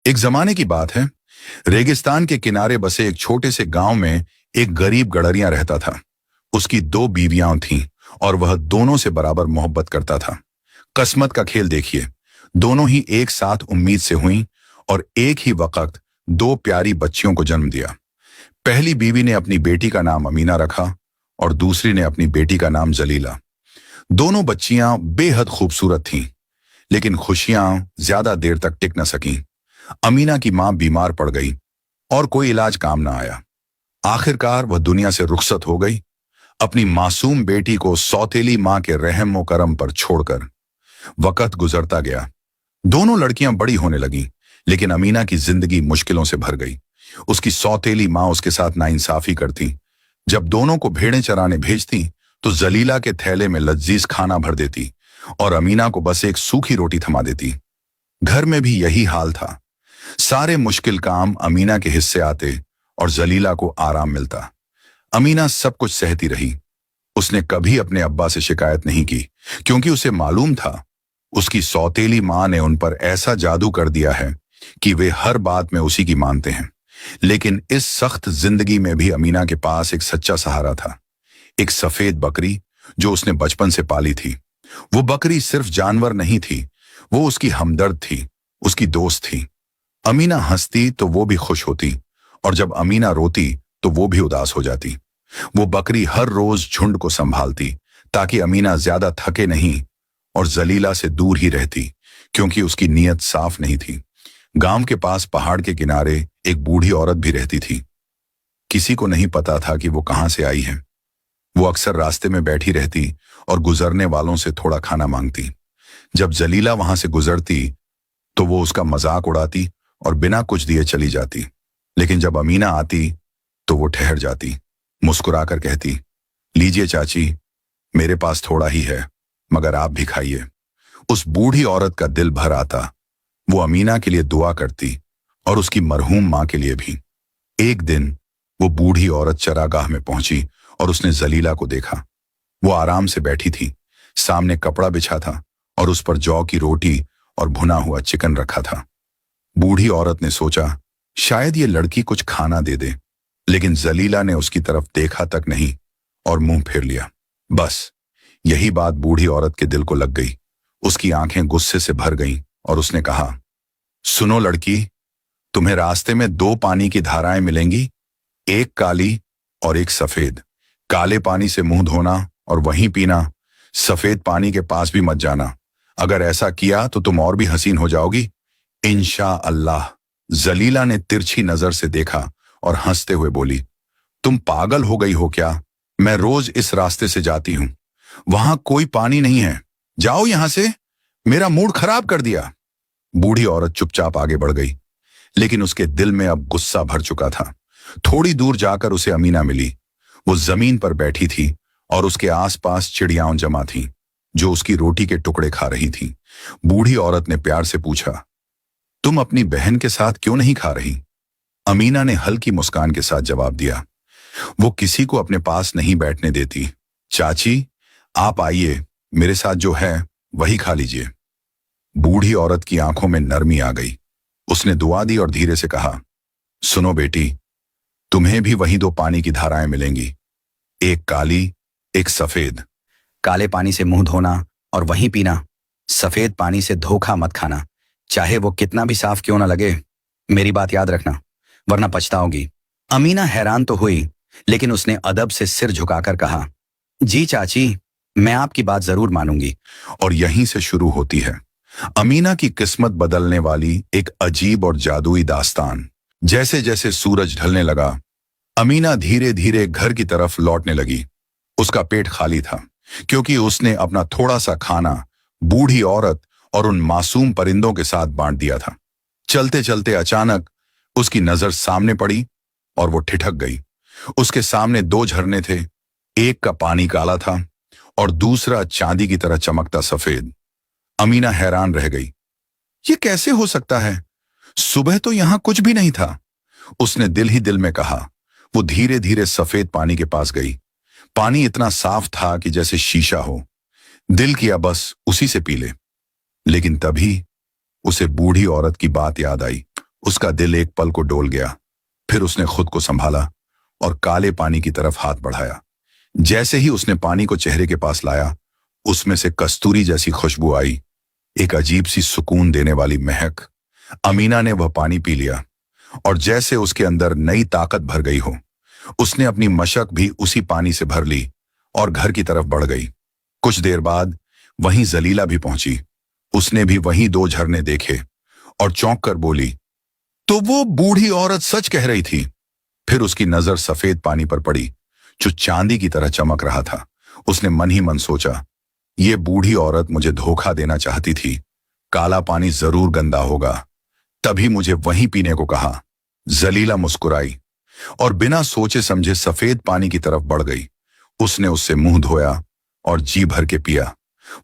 एक जमाने की बात है। रेगिस्तान के किनारे बसे एक छोटे से गांव में एक गरीब गडरिया रहता था। उसकी दो बीवियां थीं और वह दोनों से बराबर मोहब्बत करता था। किस्मत का खेल देखिए, दोनों ही एक साथ उम्मीद से हुईं और एक ही वक्त दो प्यारी बच्चियों को जन्म दिया। पहली बीवी ने अपनी बेटी का नाम अमीना रखा और दूसरी ने अपनी बेटी का नाम जलीला। दोनों बच्चियां बेहद खूबसूरत थीं, लेकिन खुशियां ज्यादा देर तक टिक न सकीं। अमीना की मां बीमार पड़ गई और कोई इलाज काम न आया। आखिरकार वह दुनिया से रुखसत हो गई, अपनी मासूम बेटी को सौतेली मां के रहम व करम पर छोड़कर। वक्त गुजरता गया, दोनों लड़कियां बड़ी होने लगीं, लेकिन अमीना की जिंदगी मुश्किलों से भर गई। उसकी सौतेली मां उसके साथ नाइंसाफी करती। जब दोनों को भेड़ें चराने भेजती तो जलीला के थैले में लजीज खाना भर देती और अमीना को बस एक सूखी रोटी थमा देती। घर में भी यही हाल था। सारे मुश्किल काम अमीना के हिस्से आते और जलीला को आराम मिलता। अमीना सब कुछ सहती रही। उसने कभी अपने अब्बा से शिकायत नहीं की, क्योंकि उसे मालूम था उसकी सौतेली मां ने उन पर ऐसा जादू कर दिया है कि वे हर बात में उसी की मानते हैं। लेकिन इस सख्त जिंदगी में भी अमीना के पास एक सच्चा सहारा था, एक सफेद बकरी जो उसने बचपन से पाली थी। वो बकरी सिर्फ जानवर नहीं थी, वो उसकी हमदर्द थी, उसकी दोस्त थी। अमीना हंसती तो वो भी खुश होती और जब अमीना रोती तो वो भी उदास हो जाती। वो बकरी हर रोज झुंड को संभालती ताकि अमीना ज्यादा थके नहीं और जलीला से दूर ही रहती, क्योंकि उसकी नीयत साफ नहीं थी। गांव के पास पहाड़ के किनारे एक बूढ़ी औरत भी रहती थी। किसी को नहीं पता था कि वो कहां से आई है। वो अक्सर रास्ते में बैठी रहती और गुजरने वालों से थोड़ा खाना मांगती। जब जलीला वहां से गुजरती तो वो उसका मजाक उड़ाती और बिना कुछ दिए चली जाती। लेकिन जब अमीना आती तो वो ठहर जाती, मुस्कुराकर कहती, लीजिए चाची, मेरे पास थोड़ा ही है, मगर आप भी खाइए। उस बूढ़ी औरत का दिल भर आता। वो अमीना के लिए दुआ करती और उसकी मरहूम मां के लिए भी। एक दिन वो बूढ़ी औरत चरागाह में पहुंची और उसने जलीला को देखा। वो आराम से बैठी थी, सामने कपड़ा बिछा था और उस पर जौ की रोटी और भुना हुआ चिकन रखा था। बूढ़ी औरत ने सोचा, शायद ये लड़की कुछ खाना दे दे, लेकिन जलीला ने उसकी तरफ देखा तक नहीं और मुंह फेर लिया। बस यही बात बूढ़ी औरत के दिल को लग गई। उसकी आंखें गुस्से से भर गईं और उसने कहा, सुनो लड़की, तुम्हें रास्ते में दो पानी की धाराएं मिलेंगी, एक काली और एक सफेद। काले पानी से मुंह धोना और वहीं पीना, सफेद पानी के पास भी मत जाना। अगर ऐसा किया तो तुम और भी हसीन हो जाओगी, इंशा अल्लाह। जलीला ने तिरछी नजर से देखा और हंसते हुए बोली, तुम पागल हो गई हो क्या? मैं रोज इस रास्ते से जाती हूं, वहां कोई पानी नहीं है, जाओ यहां से, मेरा मूड खराब कर दिया। बूढ़ी औरत चुपचाप आगे बढ़ गई, लेकिन उसके दिल में अब गुस्सा भर चुका था। थोड़ी दूर जाकर उसे अमीना मिली। वो जमीन पर बैठी थी और उसके आसपास चिड़ियाओं जमा थीं, जो उसकी रोटी के टुकड़े खा रही थीं। बूढ़ी औरत ने प्यार से पूछा, तुम अपनी बहन के साथ क्यों नहीं खा रही? अमीना ने हल्की मुस्कान के साथ जवाब दिया, वो किसी को अपने पास नहीं बैठने देती। चाची, आप आइए, मेरे साथ जो है वही खा लीजिए। बूढ़ी औरत की आंखों में नरमी आ गई। उसने दुआ दी और धीरे से कहा, सुनो बेटी, तुम्हें भी वही दो पानी की धाराएं मिलेंगी, एक काली, एक सफेद। काले पानी से मुंह धोना और वहीं पीना, सफेद पानी से धोखा मत खाना, चाहे वो कितना भी साफ क्यों ना लगे। मेरी बात याद रखना, वरना पछताओगी। अमीना हैरान तो हुई, लेकिन उसने अदब से सिर झुकाकर कहा, जी चाची, मैं आपकी बात जरूर मानूंगी। और यहीं से शुरू होती है अमीना की किस्मत बदलने वाली एक अजीब और जादुई दास्तान। जैसे जैसे सूरज ढलने लगा, अमीना धीरे धीरे घर की तरफ लौटने लगी। उसका पेट खाली था, क्योंकि उसने अपना थोड़ा सा खाना बूढ़ी औरत और उन मासूम परिंदों के साथ बांट दिया था। चलते चलते अचानक उसकी नजर सामने पड़ी और वो ठिठक गई। उसके सामने दो झरने थे, एक का पानी काला था और दूसरा चांदी की तरह चमकता सफेद। अमीना हैरान रह गई, ये कैसे हो सकता है? सुबह तो यहां कुछ भी नहीं था, उसने दिल ही दिल में कहा। वो धीरे धीरे सफेद पानी के पास गई। पानी इतना साफ था कि जैसे शीशा हो। दिल किया बस उसी से पी ले। लेकिन तभी उसे बूढ़ी औरत की बात याद आई। उसका दिल एक पल को डोल गया। फिर उसने खुद को संभाला और काले पानी की तरफ हाथ बढ़ाया। जैसे ही उसने पानी को चेहरे के पास लाया, उसमें से कस्तूरी जैसी खुशबू आई, एक अजीब सी सुकून देने वाली महक। अमीना ने वह पानी पी लिया और जैसे उसके अंदर नई ताकत भर गई हो, उसने अपनी मशक भी उसी पानी से भर ली और घर की तरफ बढ़ गई। कुछ देर बाद वहीं जलीला भी पहुंची। उसने भी वहीं 2 झरने देखे और चौंक कर बोली, तो वो बूढ़ी औरत सच कह रही थी। फिर उसकी नजर सफेद पानी पर पड़ी जो चांदी की तरह चमक रहा था। उसने मन ही मन सोचा, ये बूढ़ी औरत मुझे धोखा देना चाहती थी। काला पानी जरूर गंदा होगा, तभी मुझे वहीं पीने को कहा। जलीला मुस्कुराई और बिना सोचे समझे सफेद पानी की तरफ बढ़ गई। उसने उससे मुंह धोया और जी भर के पिया।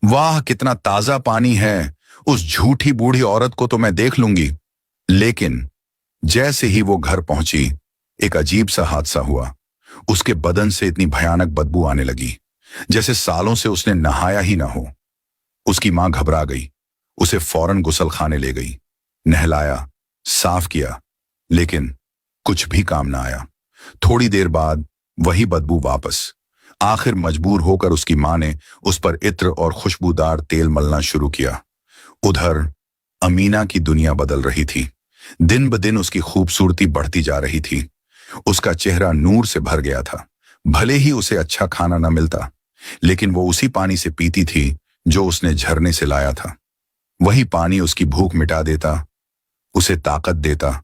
वाह, कितना ताजा पानी है! उस झूठी बूढ़ी औरत को तो मैं देख लूंगी। लेकिन जैसे ही वो घर पहुंची, एक अजीब सा हादसा हुआ। उसके बदन से इतनी भयानक बदबू आने लगी जैसे सालों से उसने नहाया ही ना हो। उसकी मां घबरा गई, उसे फौरन गुसल खाने ले गई, नहलाया, साफ किया, लेकिन कुछ भी काम ना आया। थोड़ी देर बाद वही बदबू वापस। आखिर मजबूर होकर उसकी मां ने उस पर इत्र और खुशबूदार तेल मलना शुरू किया। उधर अमीना की दुनिया बदल रही थी। दिन ब दिन उसकी खूबसूरती बढ़ती जा रही थी। उसका चेहरा नूर से भर गया था। भले ही उसे अच्छा खाना न मिलता, लेकिन वो उसी पानी से पीती थी जो उसने झरने से लाया था। वही पानी उसकी भूख मिटा देता, उसे ताकत देता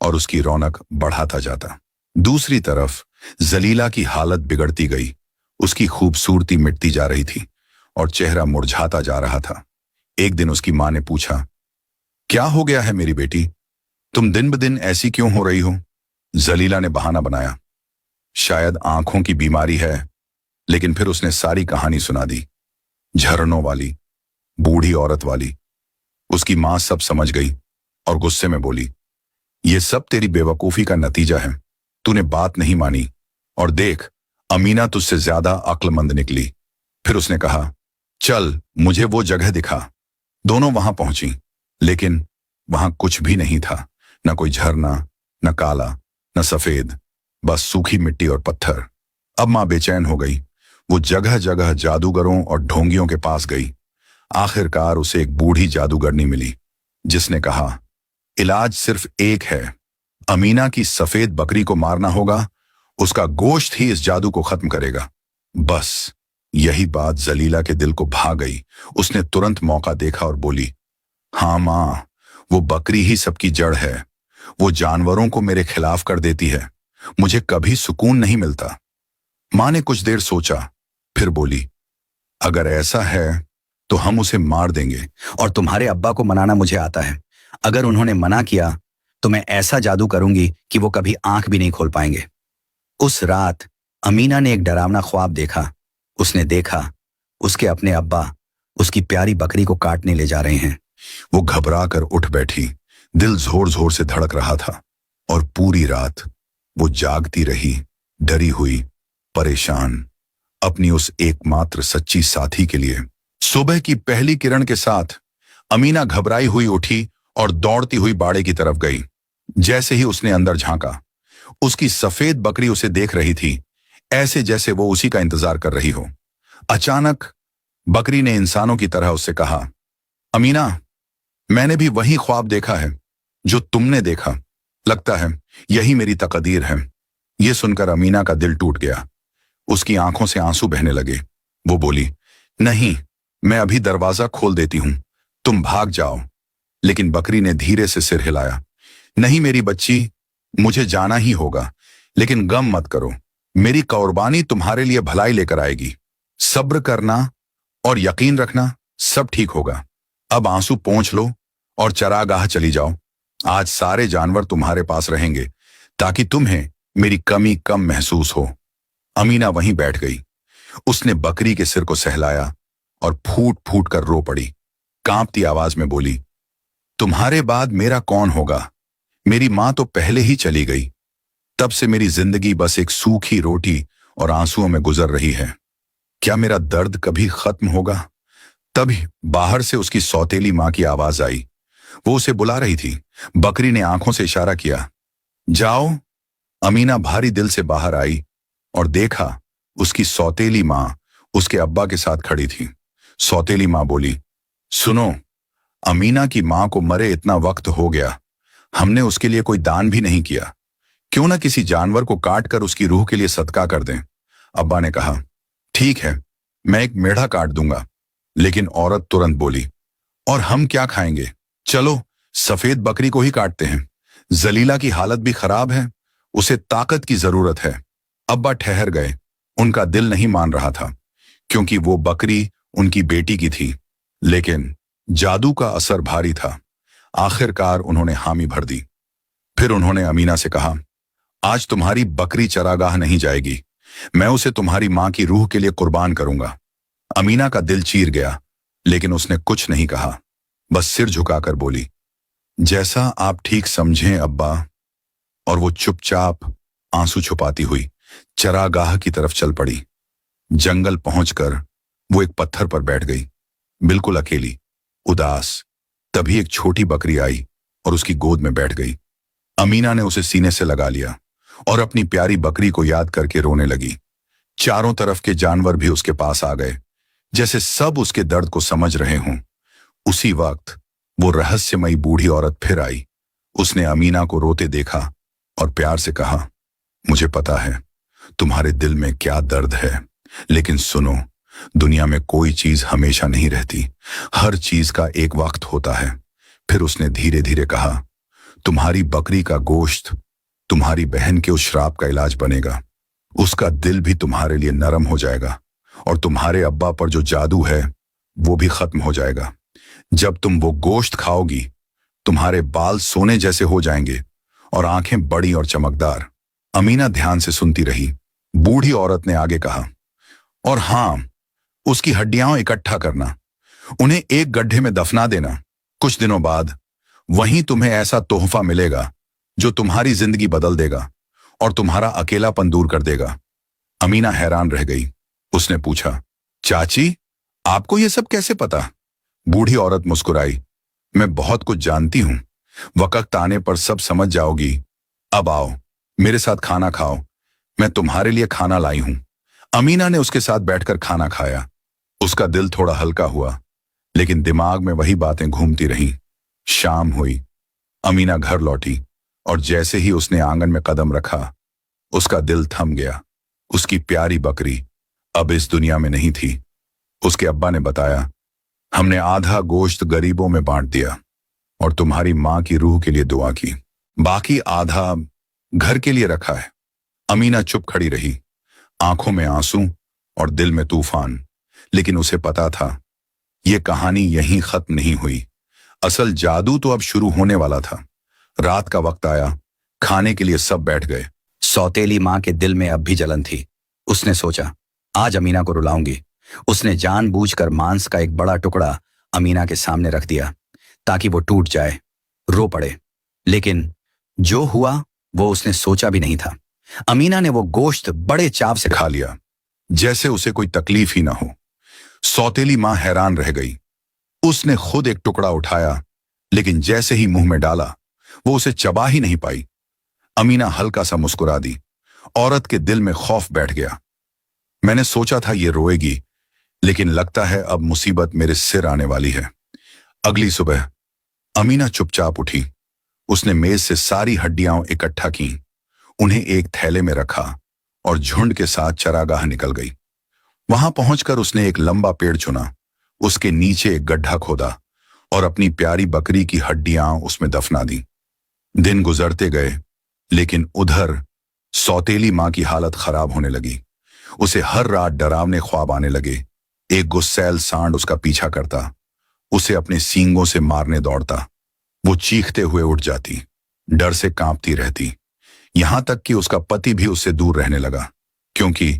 और उसकी रौनक बढ़ाता जाता। दूसरी तरफ जलीला की हालत बिगड़ती गई। उसकी खूबसूरती मिटती जा रही थी और चेहरा मुरझाता जा रहा था। एक दिन उसकी मां ने पूछा, क्या हो गया है मेरी बेटी? तुम दिन ब दिन ऐसी क्यों हो रही हो? जलीला ने बहाना बनाया, शायद आंखों की बीमारी है। लेकिन फिर उसने सारी कहानी सुना दी, झरनों वाली, बूढ़ी औरत वाली। उसकी मां सब समझ गई और गुस्से में बोली, ये सब तेरी बेवकूफी का नतीजा है। तूने बात नहीं मानी और देख, अमीना तुझसे ज्यादा अक्लमंद निकली। फिर उसने कहा, चल मुझे वो जगह दिखा। दोनों वहां पहुंची, लेकिन वहां कुछ भी नहीं था। न कोई झरना, न काला, न सफेद, बस सूखी मिट्टी और पत्थर। अब मां बेचैन हो गई। वो जगह जगह जादूगरों और ढोंगियों के पास गई। आखिरकार उसे एक बूढ़ी जादूगरनी मिली, जिसने कहा, इलाज सिर्फ एक है। अमीना की सफेद बकरी को मारना होगा। उसका गोश्त ही इस जादू को खत्म करेगा। बस यही बात जलीला के दिल को भा गई। उसने तुरंत मौका देखा और बोली, हाँ मां, वो बकरी ही सबकी जड़ है। वो जानवरों को मेरे खिलाफ कर देती है। मुझे कभी सुकून नहीं मिलता। मां ने कुछ देर सोचा, फिर बोली, अगर ऐसा है तो हम उसे मार देंगे। और तुम्हारे अब्बा को मनाना मुझे आता है। अगर उन्होंने मना किया तो मैं ऐसा जादू करूंगी कि वो कभी आंख भी नहीं खोल पाएंगे। उस रात अमीना ने एक डरावना ख्वाब देखा। उसने देखा उसके अपने अब्बा उसकी प्यारी बकरी को काटने ले जा रहे हैं। वो घबरा कर उठ बैठी। दिल जोर जोर से धड़क रहा था और पूरी रात वो जागती रही, डरी हुई, परेशान, अपनी उस एकमात्र सच्ची साथी के लिए। सुबह की पहली किरण के साथ अमीना घबराई हुई उठी और दौड़ती हुई बाड़े की तरफ गई। जैसे ही उसने अंदर झांका, उसकी सफेद बकरी उसे देख रही थी, ऐसे जैसे वो उसी का इंतजार कर रही हो। अचानक बकरी ने इंसानों की तरह उससे कहा, अमीना, मैंने भी वही ख्वाब देखा है जो तुमने देखा। लगता है यही मेरी तकदीर है। यह सुनकर अमीना का दिल टूट गया। उसकी आंखों से आंसू बहने लगे। वो बोली, नहीं, मैं अभी दरवाजा खोल देती हूं, तुम भाग जाओ। लेकिन बकरी ने धीरे से सिर हिलाया, नहीं मेरी बच्ची, मुझे जाना ही होगा, लेकिन गम मत करो, मेरी कुर्बानी तुम्हारे लिए भलाई लेकर आएगी। सब्र करना और यकीन रखना, सब ठीक होगा। अब आंसू पोंछ लो और चरागाह चली जाओ। आज सारे जानवर तुम्हारे पास रहेंगे ताकि तुम्हें मेरी कमी कम महसूस हो। अमीना वहीं बैठ गई। उसने बकरी के सिर को सहलाया और फूट फूट कर रो पड़ी। कांपती आवाज में बोली, तुम्हारे बाद मेरा कौन होगा? मेरी मां तो पहले ही चली गई। तब से मेरी जिंदगी बस एक सूखी रोटी और आंसुओं में गुजर रही है। क्या मेरा दर्द कभी खत्म होगा? तभी बाहर से उसकी सौतेली मां की आवाज आई, वो उसे बुला रही थी। बकरी ने आंखों से इशारा किया, जाओ। अमीना भारी दिल से बाहर आई और देखा उसकी सौतेली मां उसके अब्बा के साथ खड़ी थी। सौतेली मां बोली, सुनो, अमीना की मां को मरे इतना वक्त हो गया, हमने उसके लिए कोई दान भी नहीं किया, क्यों ना किसी जानवर को काट कर उसकी रूह के लिए सदका कर दें। अब्बा ने कहा, ठीक है, मैं एक मेढ़ा काट दूंगा। लेकिन औरत तुरंत बोली, और हम क्या खाएंगे? चलो सफेद बकरी को ही काटते हैं। जलीला की हालत भी खराब है, उसे ताकत की जरूरत है। अब्बा ठहर गए। उनका दिल नहीं मान रहा था, क्योंकि वो बकरी उनकी बेटी की थी। लेकिन जादू का असर भारी था। आखिरकार उन्होंने हामी भर दी। फिर उन्होंने अमीना से कहा, आज तुम्हारी बकरी चरागाह नहीं जाएगी, मैं उसे तुम्हारी मां की रूह के लिए कुर्बान करूंगा। अमीना का दिल चीर गया, लेकिन उसने कुछ नहीं कहा, बस सिर झुकाकर बोली, जैसा आप ठीक समझें अब्बा। और वो चुपचाप आंसू छुपाती हुई चरागाह की तरफ चल पड़ी। जंगल पहुंचकर वो एक पत्थर पर बैठ गई, बिल्कुल अकेली, उदास। तभी एक छोटी बकरी आई और उसकी गोद में बैठ गई। अमीना ने उसे सीने से लगा लिया और अपनी प्यारी बकरी को याद करके रोने लगी। चारों तरफ के जानवर भी उसके पास आ गए, जैसे सब उसके दर्द को समझ रहे हों। उसी वक्त वो रहस्यमयी बूढ़ी औरत फिर आई। उसने अमीना को रोते देखा और प्यार से कहा, मुझे पता है तुम्हारे दिल में क्या दर्द है, लेकिन सुनो, दुनिया में कोई चीज हमेशा नहीं रहती, हर चीज का एक वक्त होता है। फिर उसने धीरे धीरे कहा, तुम्हारी बकरी का गोश्त तुम्हारी बहन के उस श्राप का इलाज बनेगा। उसका दिल भी तुम्हारे लिए नरम हो जाएगा और तुम्हारे अब्बा पर जो जादू है वो भी खत्म हो जाएगा। जब तुम वो गोश्त खाओगी, तुम्हारे बाल सोने जैसे हो जाएंगे और आंखें बड़ी और चमकदार। अमीना ध्यान से सुनती रही। बूढ़ी औरत ने आगे कहा, और हां, उसकी हड्डियां इकट्ठा करना, उन्हें एक गड्ढे में दफना देना। कुछ दिनों बाद वहीं तुम्हें ऐसा तोहफा मिलेगा जो तुम्हारी जिंदगी बदल देगा और तुम्हारा अकेलापन दूर कर देगा। अमीना हैरान रह गई। उसने पूछा, चाची, आपको यह सब कैसे पता? बूढ़ी औरत मुस्कुराई, मैं बहुत कुछ जानती हूं, वक्त आने पर सब समझ जाओगी। अब आओ, मेरे साथ खाना खाओ, मैं तुम्हारे लिए खाना लाई हूं। अमीना ने उसके साथ बैठकर खाना खाया। उसका दिल थोड़ा हल्का हुआ, लेकिन दिमाग में वही बातें घूमती रहीं। शाम हुई। अमीना घर लौटी और जैसे ही उसने आंगन में कदम रखा, उसका दिल थम गया। उसकी प्यारी बकरी अब इस दुनिया में नहीं थी। उसके अब्बा ने बताया, हमने आधा गोश्त गरीबों में बांट दिया और तुम्हारी मां की रूह के लिए दुआ की, बाकी आधा घर के लिए रखा है। अमीना चुप खड़ी रही, आंखों में आंसू और दिल में तूफान। लेकिन उसे पता था यह कहानी यहीं खत्म नहीं हुई। असल जादू तो अब शुरू होने वाला था। रात का वक्त आया, खाने के लिए सब बैठ गए। सौतेली मां के दिल में अब भी जलन थी। उसने सोचा, आज अमीना को रुलाऊंगी। उसने जानबूझकर मांस का एक बड़ा टुकड़ा अमीना के सामने रख दिया ताकि वो टूट जाए, रो पड़े। लेकिन जो हुआ वो उसने सोचा भी नहीं था। अमीना ने वो गोश्त बड़े चाव से खा लिया, जैसे उसे कोई तकलीफ ही ना हो। सौतेली मां हैरान रह गई। उसने खुद एक टुकड़ा उठाया, लेकिन जैसे ही मुंह में डाला वो उसे चबा ही नहीं पाई। अमीना हल्का सा मुस्कुरा दी। औरत के दिल में खौफ बैठ गया। मैंने सोचा था ये रोएगी, लेकिन लगता है अब मुसीबत मेरे सिर आने वाली है। अगली सुबह अमीना चुपचाप उठी। उसने मेज से सारी हड्डियां इकट्ठा की, उन्हें एक थैले में रखा और झुंड के साथ चरागाह निकल गई। वहां पहुंचकर उसने एक लंबा पेड़ चुना, उसके नीचे एक गड्ढा खोदा और अपनी प्यारी बकरी की हड्डियां उसमें दफना दी। दिन गुजरते गए, लेकिन उधर सौतेली मां की हालत खराब होने लगी। उसे हर रात डरावने ख्वाब आने लगे। एक गुस्सैल सांड उसका पीछा करता, उसे अपने सींगों से मारने दौड़ता। वो चीखते हुए उठ जाती, डर से कांपती रहती। यहां तक कि उसका पति भी उससे दूर रहने लगा, क्योंकि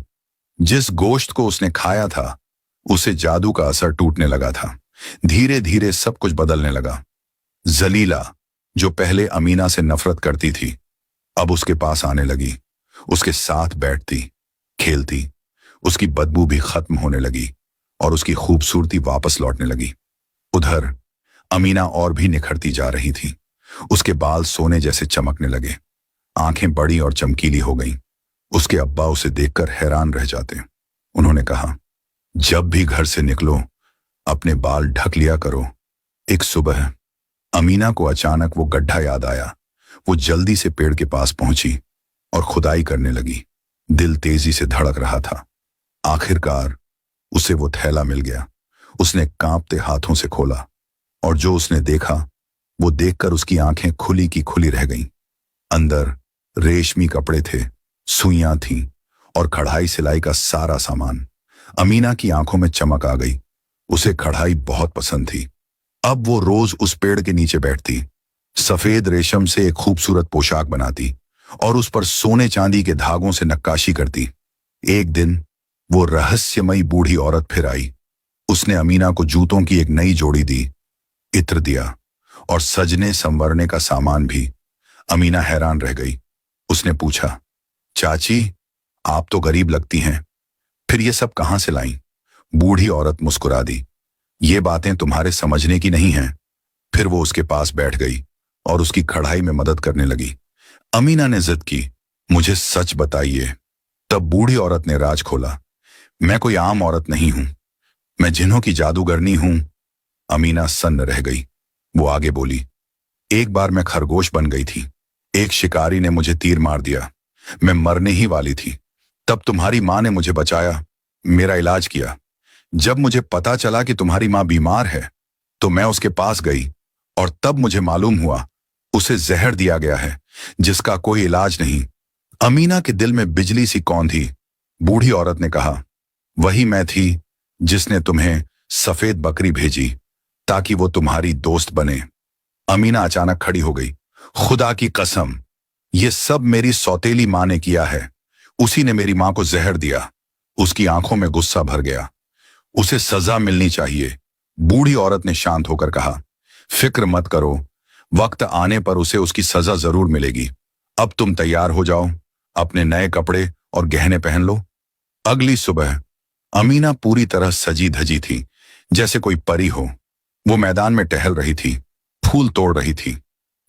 जिस गोश्त को उसने खाया था उसे जादू का असर टूटने लगा था। धीरे धीरे सब कुछ बदलने लगा। जलीला, जो पहले अमीना से नफरत करती थी, अब उसके पास आने लगी। उसके साथ बैठती, खेलती। उसकी बदबू भी खत्म होने लगी और उसकी खूबसूरती वापस लौटने लगी। उधर अमीना और भी निखरती जा रही थी। उसके बाल सोने जैसे चमकने लगे, आंखें बड़ी और चमकीली हो गईं। उसके अब्बा उसे देखकर हैरान रह जाते। उन्होंने कहा, जब भी घर से निकलो अपने बाल ढक लिया करो। एक सुबह अमीना को अचानक वो गड्ढा याद आया। वो जल्दी से पेड़ के पास पहुंची और खुदाई करने लगी। दिल तेजी से धड़क रहा था। आखिरकार उसे वो थैला मिल गया। उसने कांपते हाथों से खोला और जो उसने देखा वो देखकर उसकी आंखें खुली की खुली रह गईं। अंदर रेशमी कपड़े थे, सुइयां थीं और कढ़ाई सिलाई का सारा सामान। अमीना की आंखों में चमक आ गई। उसे कढ़ाई बहुत पसंद थी। अब वो रोज उस पेड़ के नीचे बैठती, सफेद रेशम से एक खूबसूरत पोशाक बनाती और उस पर सोने चांदी के धागों से नक्काशी करती। एक दिन वो रहस्यमयी बूढ़ी औरत फिर आई। उसने अमीना को जूतों की एक नई जोड़ी दी, इत्र दिया और सजने संवरने का सामान भी। अमीना हैरान रह गई। उसने पूछा, चाची, आप तो गरीब लगती हैं, फिर ये सब कहां से लाईं? बूढ़ी औरत मुस्कुरा दी, ये बातें तुम्हारे समझने की नहीं हैं। फिर वो उसके पास बैठ गई और उसकी कढ़ाई में मदद करने लगी। अमीना ने जिद की, मुझे सच बताइए। तब बूढ़ी औरत ने राज खोला, मैं कोई आम औरत नहीं हूं, मैं जिन्हों की जादूगरनी हूं। अमीना सन्न रह गई। वो आगे बोली, एक बार मैं खरगोश बन गई थी। एक शिकारी ने मुझे तीर मार दिया, मैं मरने ही वाली थी। तब तुम्हारी मां ने मुझे बचाया, मेरा इलाज किया। जब मुझे पता चला कि तुम्हारी मां बीमार है तो मैं उसके पास गई और तब मुझे मालूम हुआ उसे जहर दिया गया है जिसका कोई इलाज नहीं। अमीना के दिल में बिजली सी कौन थी। बूढ़ी औरत ने कहा, वही मैं थी जिसने तुम्हें सफेद बकरी भेजी ताकि वो तुम्हारी दोस्त बने। अमीना अचानक खड़ी हो गई, खुदा की कसम, ये सब मेरी सौतेली मां ने किया है। उसी ने मेरी मां को जहर दिया। उसकी आंखों में गुस्सा भर गया। उसे सजा मिलनी चाहिए। बूढ़ी औरत ने शांत होकर कहा, फिक्र मत करो, वक्त आने पर उसे उसकी सजा जरूर मिलेगी। अब तुम तैयार हो जाओ, अपने नए कपड़े और गहने पहन लो। अगली सुबह अमीना पूरी तरह सजी धजी थी, जैसे कोई परी हो। वो मैदान में टहल रही थी, फूल तोड़ रही थी,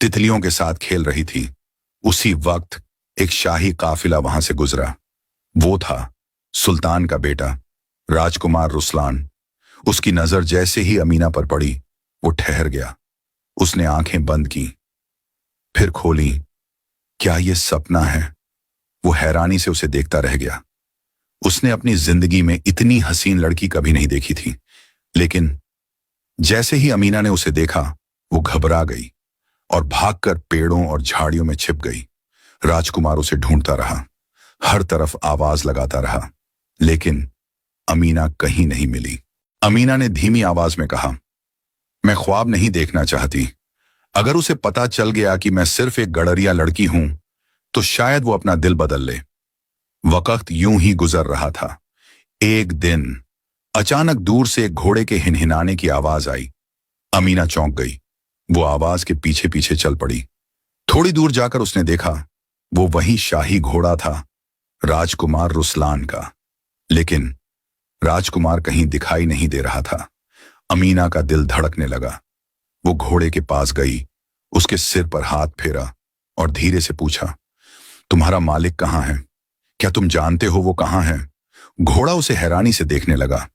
तितलियों के साथ खेल रही थी। उसी वक्त एक शाही काफिला वहां से गुजरा। वो था सुल्तान का बेटा, राजकुमार रुस्लान। उसकी नजर जैसे ही अमीना पर पड़ी वो ठहर गया। उसने आंखें बंद की, फिर खोली। क्या ये सपना है? वो हैरानी से उसे देखता रह गया। उसने अपनी जिंदगी में इतनी हसीन लड़की कभी नहीं देखी थी। लेकिन जैसे ही अमीना ने उसे देखा वो घबरा गई और भागकर पेड़ों और झाड़ियों में छिप गई। राजकुमार उसे ढूंढता रहा, हर तरफ आवाज लगाता रहा, लेकिन अमीना कहीं नहीं मिली। अमीना ने धीमी आवाज में कहा, मैं ख्वाब नहीं देखना चाहती। अगर उसे पता चल गया कि मैं सिर्फ एक गडरिया लड़की हूं तो शायद वो अपना दिल बदल ले। वक्त यूं ही गुजर रहा था। एक दिन अचानक दूर से एक घोड़े के हिनहिनाने की आवाज आई। अमीना चौंक गई। वो आवाज के पीछे पीछे चल पड़ी। थोड़ी दूर जाकर उसने देखा वो वही शाही घोड़ा था, राजकुमार रुस्लान का। लेकिन राजकुमार कहीं दिखाई नहीं दे रहा था। अमीना का दिल धड़कने लगा। वो घोड़े के पास गई, उसके सिर पर हाथ फेरा और धीरे से पूछा, तुम्हारा मालिक कहाँ है? क्या तुम जानते हो वो कहाँ है? घोड़ा उसे हैरानी से देखने लगा,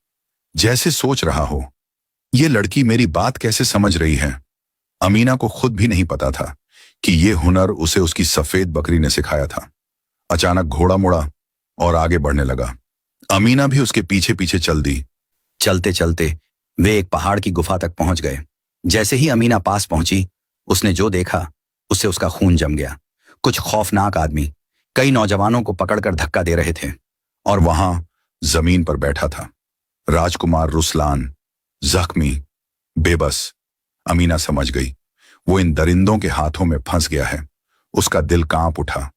जैसे सोच रहा हो, ये लड़की मेरी बात कैसे समझ रही है? अमीना को खुद भी नहीं पता था कि ये हुनर उसे उसकी सफेद बकरी ने सिखाया था। अचानक घोड़ा मुड़ा और आगे बढ़ने लगा। अमीना भी उसके पीछे पीछे चल दी। चलते चलते वे एक पहाड़ की गुफा तक पहुंच गए। जैसे ही अमीना पास पहुंची उसने जो देखा उससे उसका खून जम गया। कुछ खौफनाक आदमी कई नौजवानों को पकड़कर धक्का दे रहे थे और वहां जमीन पर बैठा था राजकुमार रुस्लान, जख्मी, बेबस। अमीना समझ गई वो इन दरिंदों के हाथों में फंस गया है। उसका दिल कांप उठा।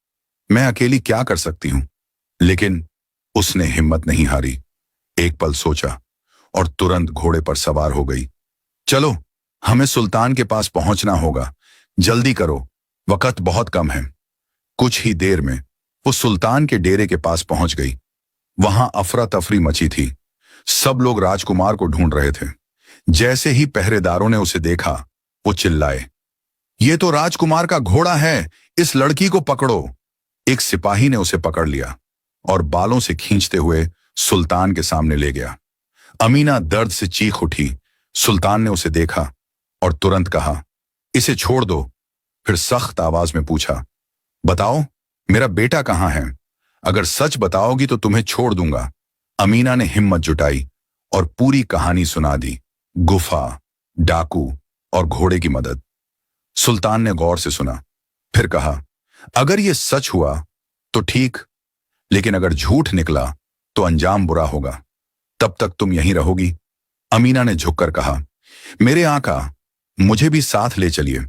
मैं अकेली क्या कर सकती हूं? लेकिन उसने हिम्मत नहीं हारी। एक पल सोचा और तुरंत घोड़े पर सवार हो गई। चलो, हमें सुल्तान के पास पहुंचना होगा, जल्दी करो, वक्त बहुत कम है। कुछ ही देर में वो सुल्तान के डेरे के पास पहुंच गई। वहां अफरा तफरी मची थी। सब लोग राजकुमार को ढूंढ रहे थे। जैसे ही पहरेदारों ने उसे देखा, वो चिल्लाए, ये तो राजकुमार का घोड़ा है, इस लड़की को पकड़ो। एक सिपाही ने उसे पकड़ लिया और बालों से खींचते हुए सुल्तान के सामने ले गया। अमीना दर्द से चीख उठी। सुल्तान ने उसे देखा और तुरंत कहा, इसे छोड़ दो। फिर सख्त आवाज में पूछा, बताओ मेरा बेटा कहाँ है? अगर सच बताओगी तो तुम्हें छोड़ दूंगा। अमीना ने हिम्मत जुटाई और पूरी कहानी सुना दी, गुफा, डाकू और घोड़े की मदद। सुल्तान ने गौर से सुना, फिर कहा, अगर यह सच हुआ तो ठीक, लेकिन अगर झूठ निकला तो अंजाम बुरा होगा। तब तक तुम यहीं रहोगी? अमीना ने झुककर कहा, मेरे आका, मुझे भी साथ ले चलिए।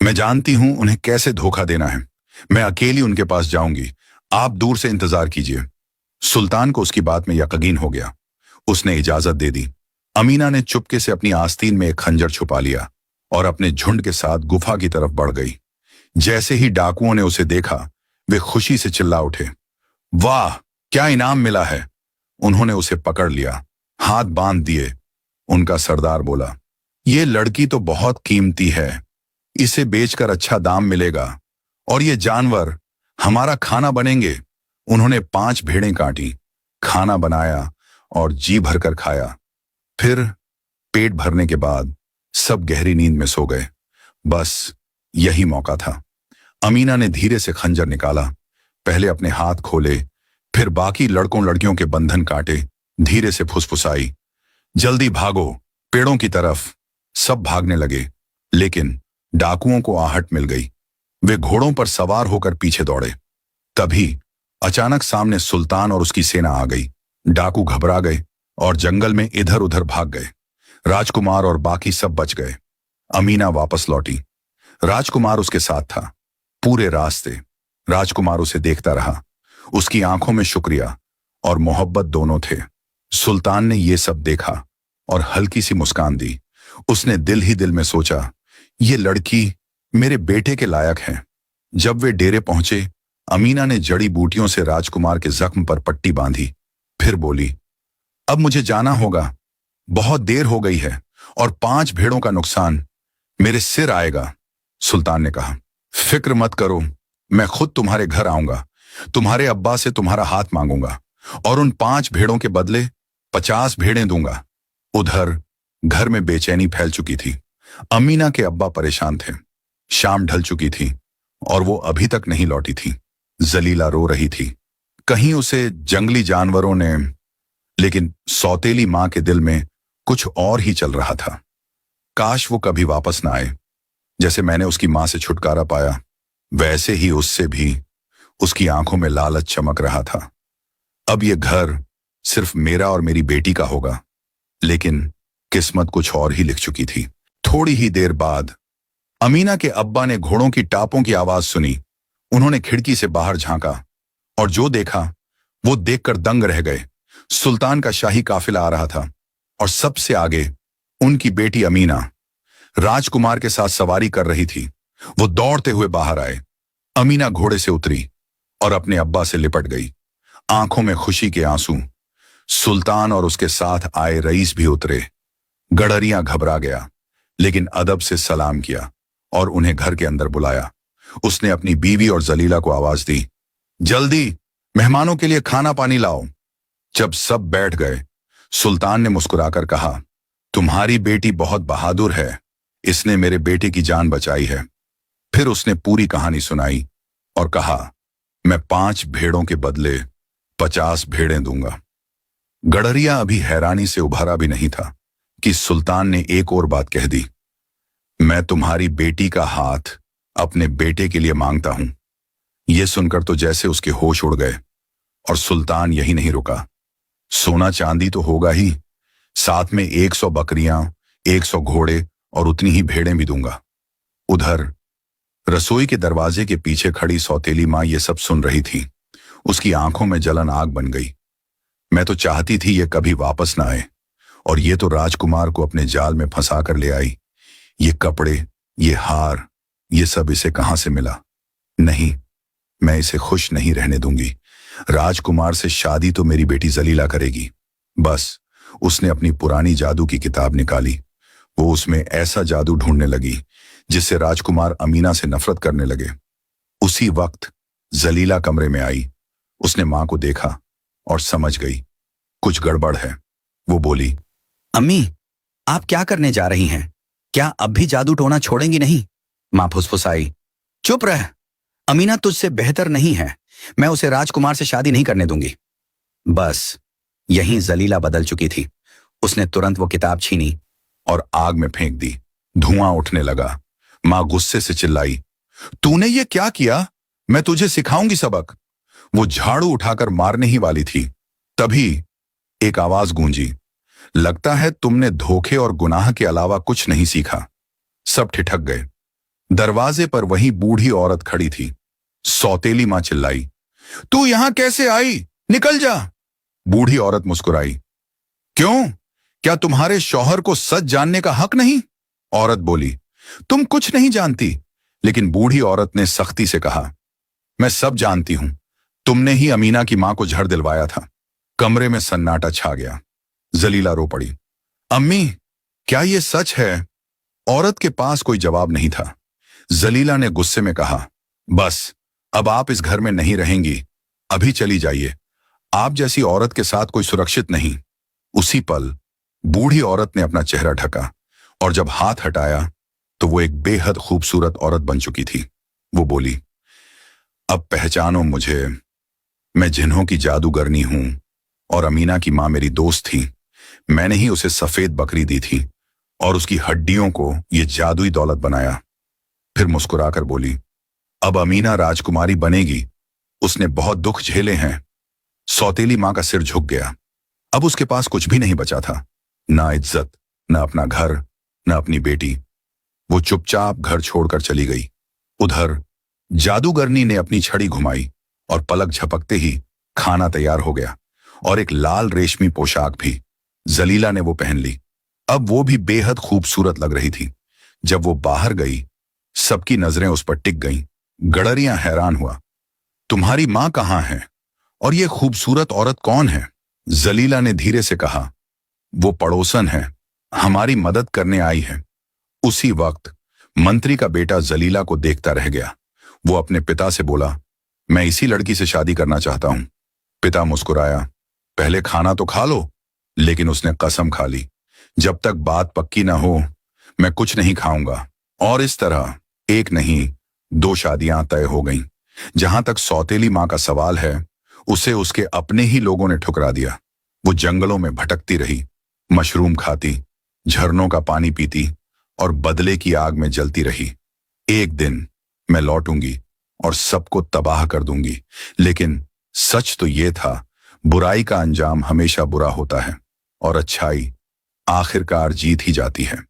मैं जानती हूं उन्हें कैसे धोखा देना है। मैं अकेली उनके पास जाऊंगी, आप दूर से इंतजार कीजिए। सुल्तान को उसकी बात में यकीन हो गया। उसने इजाजत दे दी। अमीना ने चुपके से अपनी आस्तीन में एक खंजर छुपा लिया और अपने झुंड के साथ गुफा की तरफ बढ़ गई। जैसे ही डाकुओं ने उसे देखा, वे खुशी से चिल्ला उठे, वाह, क्या इनाम मिला है। उन्होंने उसे पकड़ लिया, हाथ बांध दिए। उनका सरदार बोला, ये लड़की तो बहुत कीमती है, इसे बेचकर अच्छा दाम मिलेगा और ये जानवर हमारा खाना बनेंगे। उन्होंने 5 भेड़ें काटी, खाना बनाया और जी भरकर खाया। फिर पेट भरने के बाद सब गहरी नींद में सो गए। बस यही मौका था। अमीना ने धीरे से खंजर निकाला, पहले अपने हाथ खोले, फिर बाकी लड़कों लड़कियों के बंधन काटे, धीरे से फुसफुसाई, जल्दी भागो, पेड़ों की तरफ। सब भागने लगे, लेकिन डाकुओं को आहट मिल गई। वे घोड़ों पर सवार होकर पीछे दौड़े। तभी अचानक सामने सुल्तान और उसकी सेना आ गई। डाकू घबरा गए और जंगल में इधर उधर भाग गए। राजकुमार और बाकी सब बच गए। अमीना वापस लौटी। राजकुमार उसके साथ था। पूरे रास्ते राजकुमार उसे देखता रहा। उसकी आंखों में शुक्रिया और मोहब्बत दोनों थे। सुल्तान ने यह सब देखा और हल्की सी मुस्कान दी। उसने दिल ही दिल में सोचा, ये लड़की मेरे बेटे के लायक है। जब वे डेरे पहुंचे, अमीना ने जड़ी बूटियों से राजकुमार के जख्म पर पट्टी बांधी। फिर बोली, अब मुझे जाना होगा, बहुत देर हो गई है और 5 भेड़ों का नुकसान मेरे सिर आएगा। सुल्तान ने कहा, फिक्र मत करो, मैं खुद तुम्हारे घर आऊंगा, तुम्हारे अब्बा से तुम्हारा हाथ मांगूंगा और उन 5 भेड़ों के बदले 50 भेड़ें दूंगा। उधर घर में बेचैनी फैल चुकी थी। अमीना के अब्बा परेशान थे। शाम ढल चुकी थी और वो अभी तक नहीं लौटी थी। जलीला रो रही थी। कहीं उसे जंगली जानवरों ने, लेकिन सौतेली मां के दिल में कुछ और ही चल रहा था। काश वो कभी वापस ना आए। जैसे मैंने उसकी मां से छुटकारा पाया, वैसे ही उससे भी उसकी आंखों में लालच चमक रहा था। अब ये घर सिर्फ मेरा और मेरी बेटी का होगा। लेकिन किस्मत कुछ और ही लिख चुकी थी। थोड़ी ही देर बाद अमीना के अब्बा ने घोड़ों की टापों की आवाज सुनी। उन्होंने खिड़की से बाहर झांका और जो देखा वो देखकर दंग रह गए। सुल्तान का शाही काफिला आ रहा था और सबसे आगे उनकी बेटी अमीना राजकुमार के साथ सवारी कर रही थी। वो दौड़ते हुए बाहर आए। अमीना घोड़े से उतरी और अपने अब्बा से लिपट गई, आंखों में खुशी के आंसू। सुल्तान और उसके साथ आए रईस भी उतरे। गडरिया घबरा गया, लेकिन अदब से सलाम किया और उन्हें घर के अंदर बुलाया। उसने अपनी बीवी और जलीला को आवाज दी, जल्दी मेहमानों के लिए खाना पानी लाओ। जब सब बैठ गए, सुल्तान ने मुस्कुराकर कहा, तुम्हारी बेटी बहुत बहादुर है, इसने मेरे बेटे की जान बचाई है। फिर उसने पूरी कहानी सुनाई और कहा, मैं 5 भेड़ों के बदले 50 भेड़ें दूंगा। गडरिया अभी हैरानी से उभरा भी नहीं था कि सुल्तान ने एक और बात कह दी, मैं तुम्हारी बेटी का हाथ अपने बेटे के लिए मांगता हूं। यह सुनकर तो जैसे उसके होश उड़ गए। और सुल्तान यही नहीं रुका, सोना चांदी तो होगा ही, साथ में 100 बकरियां, 100 घोड़े और उतनी ही भेड़ें भी दूंगा। उधर रसोई के दरवाजे के पीछे खड़ी सौतेली मां ये सब सुन रही थी। उसकी आंखों में जलन आग बन गई। मैं तो चाहती थी ये कभी वापस ना आए, और ये तो राजकुमार को अपने जाल में फंसा कर ले आई। ये कपड़े, ये हार, ये सब इसे कहां से मिला? नहीं, मैं इसे खुश नहीं रहने दूंगी। राजकुमार से शादी तो मेरी बेटी जलीला करेगी। बस उसने अपनी पुरानी जादू की किताब निकाली वो उसमें ऐसा जादू ढूंढने लगी जिससे राजकुमार अमीना से नफरत करने लगे। उसी वक्त जलीला कमरे में आई। उसने मां को देखा और समझ गई कुछ गड़बड़ है। वो बोली, अम्मी, आप क्या करने जा रही हैं? क्या अब भी जादू टोना छोड़ेंगी नहीं? मां फुसफुसाई। चुप रह। अमीना तुझसे बेहतर नहीं है। मैं उसे राजकुमार से शादी नहीं करने दूंगी। बस यहीं जलीला बदल चुकी थी। उसने तुरंत वो किताब छीनी और आग में फेंक दी। धुआं उठने लगा। मां गुस्से से चिल्लाई, तूने ये क्या किया? मैं तुझे सिखाऊंगी सबक। वो झाड़ू उठाकर मारने ही वाली थी, तभी एक आवाज गूंजी, लगता है तुमने धोखे और गुनाह के अलावा कुछ नहीं सीखा। सब ठिठक गए। दरवाजे पर वही बूढ़ी औरत खड़ी थी। सौतेली मां चिल्लाई, तू यहां कैसे आई? निकल जा। बूढ़ी औरत मुस्कुराई, क्यों? क्या तुम्हारे शौहर को सच जानने का हक नहीं? औरत बोली, तुम कुछ नहीं जानती। लेकिन बूढ़ी औरत ने सख्ती से कहा, मैं सब जानती हूं। तुमने ही अमीना की मां को जहर दिलवाया था। कमरे में सन्नाटा छा गया। जलीला रो पड़ी, अम्मी, क्या ये सच है? औरत के पास कोई जवाब नहीं था। जलीला ने गुस्से में कहा, बस अब आप इस घर में नहीं रहेंगी। अभी चली जाइए। आप जैसी औरत के साथ कोई सुरक्षित नहीं। उसी पल बूढ़ी औरत ने अपना चेहरा ढका और जब हाथ हटाया तो वो एक बेहद खूबसूरत औरत बन चुकी थी। वो बोली, अब पहचानो मुझे। मैं जिन्हों की जादूगरनी हूं और अमीना की मां मेरी दोस्त थी। मैंने ही उसे सफेद बकरी दी थी और उसकी हड्डियों को ये जादुई दौलत बनाया। फिर मुस्कुराकर बोली, अब अमीना राजकुमारी बनेगी। उसने बहुत दुख झेले हैं। सौतेली मां का सिर झुक गया। अब उसके पास कुछ भी नहीं बचा था, ना इज्जत, ना अपना घर, ना अपनी बेटी। वो चुपचाप घर छोड़कर चली गई। उधर जादूगरनी ने अपनी छड़ी घुमाई और पलक झपकते ही खाना तैयार हो गया और एक लाल रेशमी पोशाक भी। जलीला ने वो पहन ली। अब वो भी बेहद खूबसूरत लग रही थी। जब वो बाहर गई, सबकी नजरें उस पर टिक गईं। गडरिया हैरान हुआ, तुम्हारी मां कहाँ है और ये खूबसूरत औरत कौन है? जलीला ने धीरे से कहा, वो पड़ोसन है, हमारी मदद करने आई है। उसी वक्त मंत्री का बेटा जलीला को देखता रह गया। वो अपने पिता से बोला, मैं इसी लड़की से शादी करना चाहता हूं। पिता मुस्कुराया, पहले खाना तो खा लो। लेकिन उसने कसम खा ली, जब तक बात पक्की ना हो मैं कुछ नहीं खाऊंगा। और इस तरह एक नहीं 2 शादियां तय हो गईं। जहां तक सौतेली मां का सवाल है, उसे उसके अपने ही लोगों ने ठुकरा दिया। वो जंगलों में भटकती रही, मशरूम खाती, झरनों का पानी पीती और बदले की आग में जलती रही। एक दिन मैं लौटूंगी और सबको तबाह कर दूंगी। लेकिन सच तो ये था, बुराई का अंजाम हमेशा बुरा होता है और अच्छाई आखिरकार जीत ही जाती है।